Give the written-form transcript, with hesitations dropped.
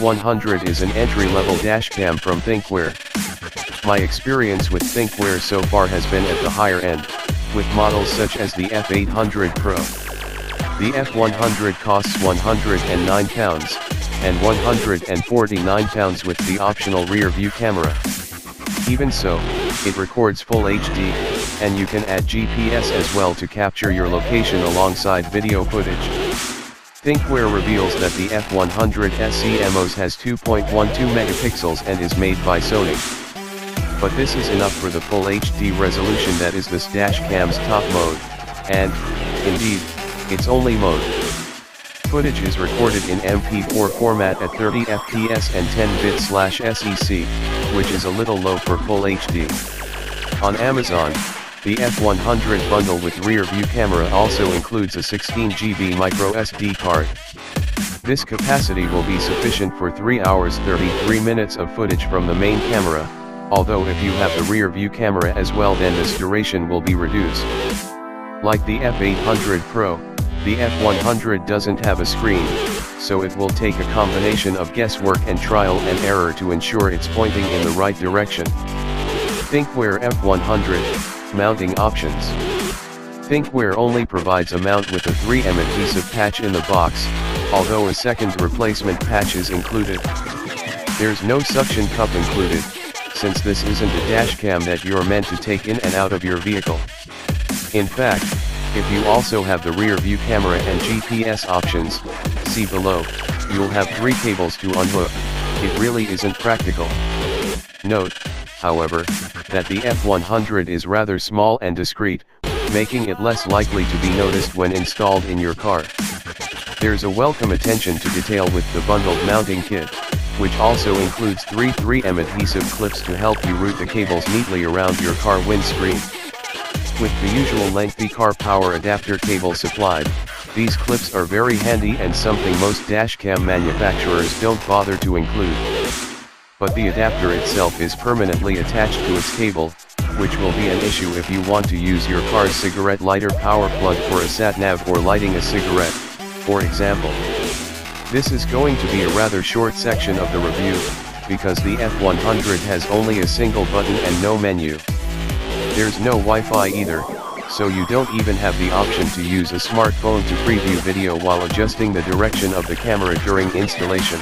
F100 is an entry-level dashcam from Thinkware. My experience with Thinkware so far has been at the higher end, with models such as the F800 Pro. The F100 costs £109, and £149 with the optional rear view camera. Even so, it records full HD, and you can add GPS as well to capture your location alongside video footage. Thinkware reveals that the F100 SE has 2.12 megapixels and is made by Sony. But this is enough for the full HD resolution that is this dashcam's top mode, and, indeed, its only mode. Footage is recorded in MP4 format at 30 fps and 10 bit/SEC, which is a little low for full HD. On Amazon, the F100 bundle with rear view camera also includes a 16 GB micro SD card. This capacity will be sufficient for 3 hours 33 minutes of footage from the main camera, although if you have the rear view camera as well then this duration will be reduced. Like the F800 Pro, the F100 doesn't have a screen, so it will take a combination of guesswork and trial and error to ensure it's pointing in the right direction. Thinkware F100 Mounting Options. Thinkware only provides a mount with a 3M adhesive patch in the box, although a second replacement patch is included. There's no suction cup included, since this isn't a dashcam that you're meant to take in and out of your vehicle. In fact, if you also have the rear view camera and GPS options, see below, you'll have 3 cables to unhook. It really isn't practical. Note, however, that the F100 is rather small and discreet, making it less likely to be noticed when installed in your car. There's a welcome attention to detail with the bundled mounting kit, which also includes 3 3M adhesive clips to help you route the cables neatly around your car windscreen. With the usual lengthy car power adapter cable supplied, these clips are very handy and something most dashcam manufacturers don't bother to include. But the adapter itself is permanently attached to its cable, which will be an issue if you want to use your car's cigarette lighter power plug for a sat-nav or lighting a cigarette, for example. This is going to be a rather short section of the review, because the F100 has only a single button and no menu. There's no Wi-Fi either, so you don't even have the option to use a smartphone to preview video while adjusting the direction of the camera during installation.